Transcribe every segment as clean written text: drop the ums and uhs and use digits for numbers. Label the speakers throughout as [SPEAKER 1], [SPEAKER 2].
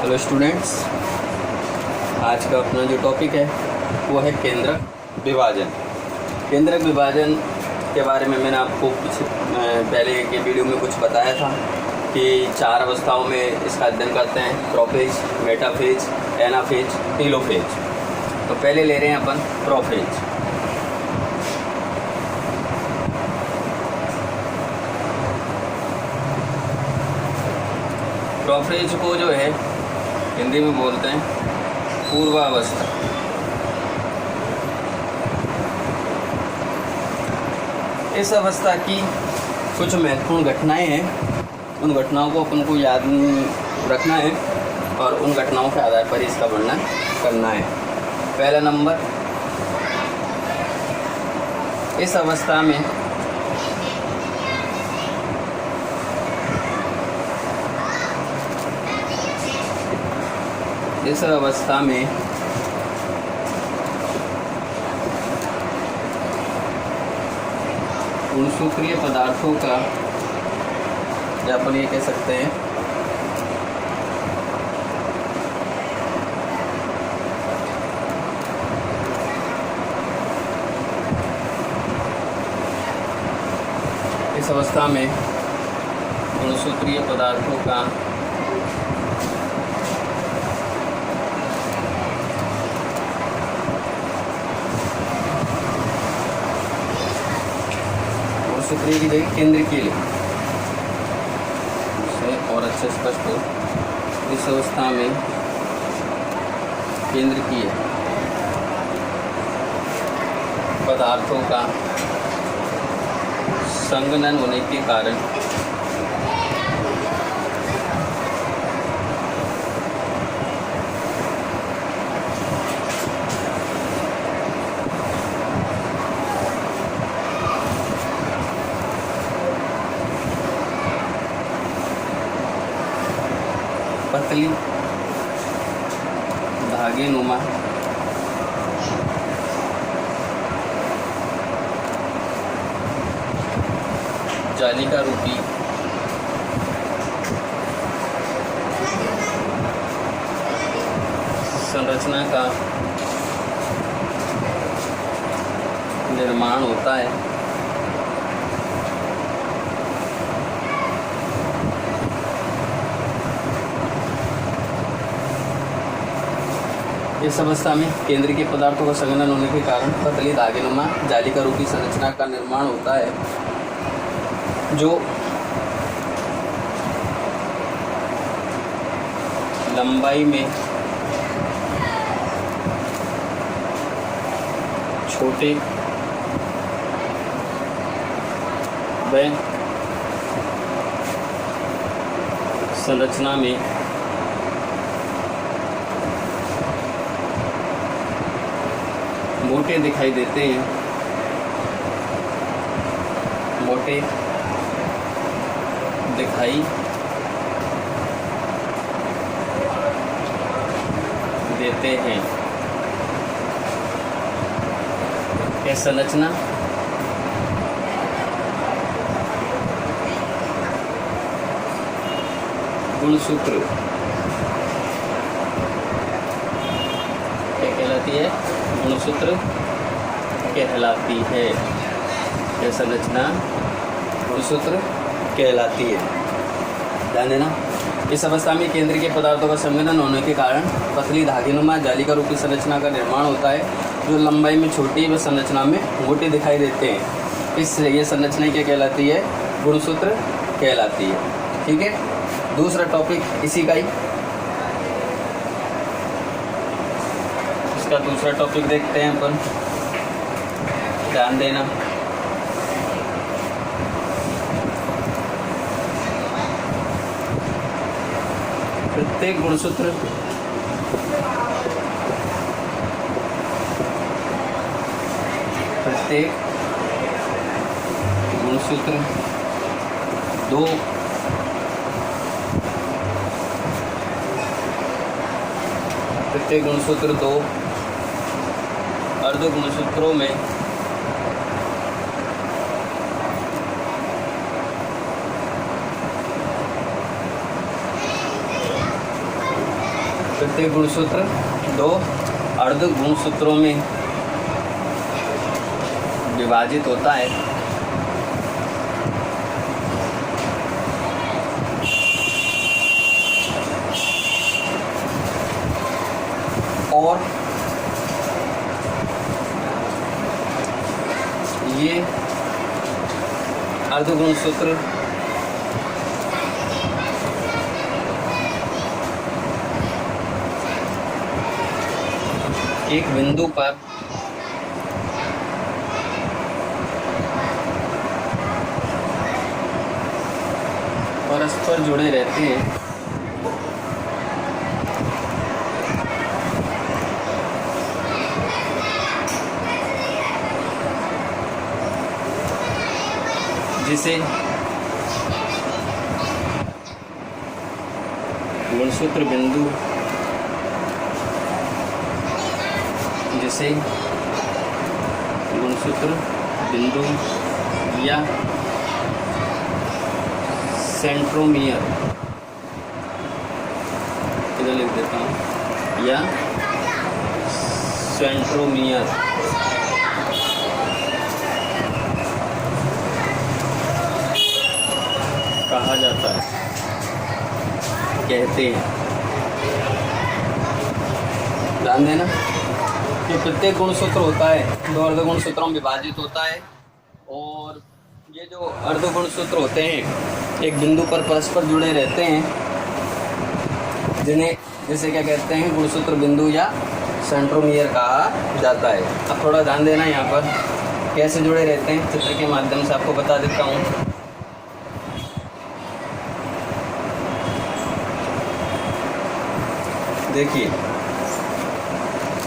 [SPEAKER 1] Hello students, आज का अपना जो टॉपिक है वो है केंद्रक विभाजन। केंद्रक विभाजन के बारे में मैंने आपको कुछ पहले के वीडियो में कुछ बताया था कि 4 अवस्थाओं में इसका अध्ययन करते हैं: प्रोफेज, मेटाफेज, एनाफेज, टेलोफेज। तो पहले ले रहे हैं अपन प्रोफेज। प्रोफेज को जो है हिंदी में बोलते हैं पूर्वावस्था। इस अवस्था की कुछ महत्वपूर्ण घटनाएं हैं, उन घटनाओं को अपन को याद रखना है और उन घटनाओं के आधार पर इसका वर्णन करना है। पहला नंबर, इस अवस्था में गुणसूत्रीय पदार्थों का, या अपन ये कह सकते हैं इस अवस्था में गुणसूत्रीय पदार्थों का गुणसूत्रीय की जगह केंद्रीय लिख और अच्छे स्पष्ट हो। इस अवस्था में केंद्रीय पदार्थों का संघनन होने के कारण पतली धागे नुमा जालिका रूपी संरचना का निर्माण होता है। इस अवस्था में केंद्रीय के पदार्थों का संघनन होने के कारण पतली धागेनुमा जालिका रूपी संरचना का निर्माण होता है, जो लंबाई में छोटे व संरचना में मोटे दिखाई देते हैं। मोटे दिखाई देते हैं। यह संरचना गुणसूत्र क्या कहलाती है? गुणसूत्र कहलाती है। यह संरचना गुणसूत्र कहलाती है। ध्यान देना, इस अवस्था में केंद्रीय के पदार्थों का संघनन होने के कारण पतली धागेनुमा जालिका रूपी संरचना का निर्माण होता है, जो लंबाई में छोटी व संरचना में मोटे दिखाई देते हैं। इसलिए यह संरचना क्या कहलाती है? गुणसूत्र कहलाती है। ठीक है, दूसरा टॉपिक इसी का ही, इसका दूसरा टॉपिक देखते हैं अपन। ध्यान देना, प्रत्येक गुणसूत्र दो प्रत्येक गुणसूत्र दो अर्ध गुणसूत्रों में प्रत्येक गुणसूत्र 2 अर्ध गुणसूत्रों में विभाजित होता है। और ये अर्ध गुणसूत्र एक बिंदु पर परस्पर जुड़े रहते हैं। जिसे गुणसूत्र बिंदु या सेंट्रोमियर, इधर लिख देता हूँ, या सेंट्रोमियर कहा जाता है, कहते हैं। ध्यान देना कि प्रत्येक गुणसूत्र होता है 2 अर्ध गुणसूत्रों में विभाजित होता है। और ये जो अर्ध गुणसूत्र होते हैं एक बिंदु पर परस्पर जुड़े रहते हैं, जिन्हें जैसे क्या कहते हैं, गुणसूत्र बिंदु या सेंट्रोमियर कहा जाता है। अब थोड़ा ध्यान देना यहाँ पर कैसे जुड़े रहते हैं, चित्र के माध्यम से आपको बता देता हूँ। देखिए,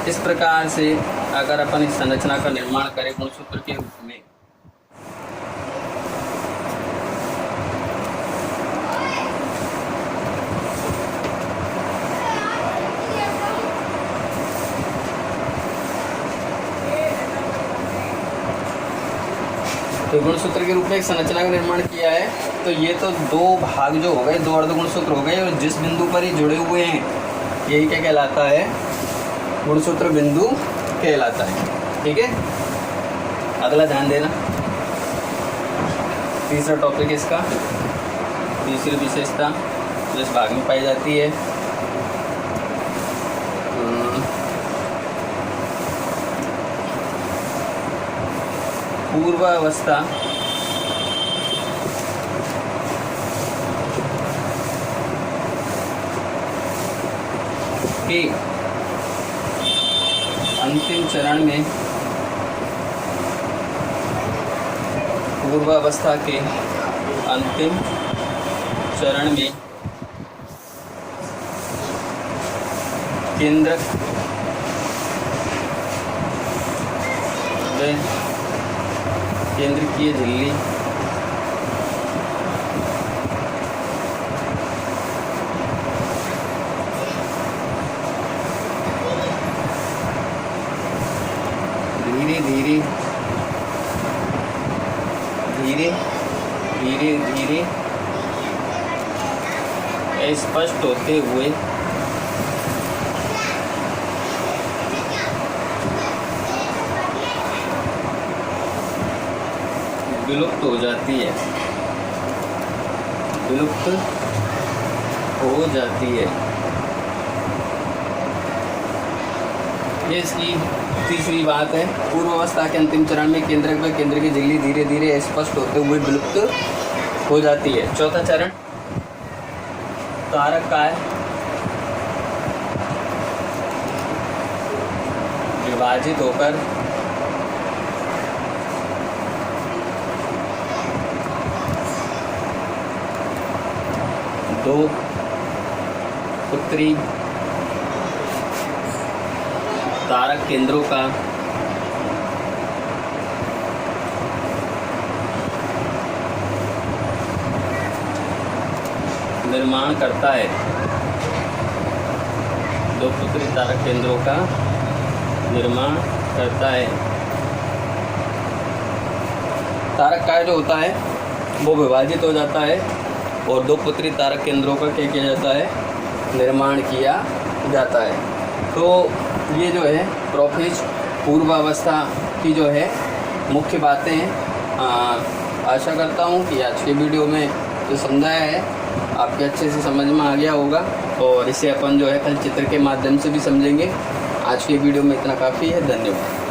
[SPEAKER 1] इस प्रकार से अगर अपन इस संरचना का निर्माण करें गुणसूत्र के रूप में, तो गुणसूत्र के रूप में एक संरचना का निर्माण किया है, तो ये तो 2 भाग जो हो गए, 2 अर्ध गुणसूत्र हो गए, और जिस बिंदु पर ये जुड़े हुए हैं यही क्या कहलाता है, गुणसूत्र बिंदु कहलाता है। ठीक है, अगला ध्यान देना, तीसरा टॉपिक इसका, तीसरी विशेषता जो इस भाग में पाई जाती है, पूर्वावस्था के अंतिम चरण में, पूर्वावस्था के अंतिम चरण में केंद्रक व केंद्रकीय झिल्ली धीरे स्पष्ट होते हुए विलुप्त हो जाती है, विलुप्त हो जाती है। ये इसकी तीसरी बात है। पूर्वावस्था के अंतिम चरण में केंद्रक व केंद्र की झिल्ली धीरे धीरे स्पष्ट होते हुए विलुप्त हो जाती है। चौथा चरण तारक का है, विभाजित होकर दो उत्तरी तारक केंद्रों का निर्माण करता है, 2 उत्तरी तारक केंद्रों का निर्माण करता है। तारक काय जो होता है वो विभाजित हो जाता है और 2 पुत्री तारक केंद्रों का क्या किया जाता है, निर्माण किया जाता है। तो ये जो है प्रोफेज पूर्वावस्था की जो है मुख्य बातें आशा करता हूँ कि आज के वीडियो में जो समझाया है आपके अच्छे से समझ में आ गया होगा, और इसे अपन जो है कल चित्र के माध्यम से भी समझेंगे। आज के वीडियो में इतना काफ़ी है। धन्यवाद।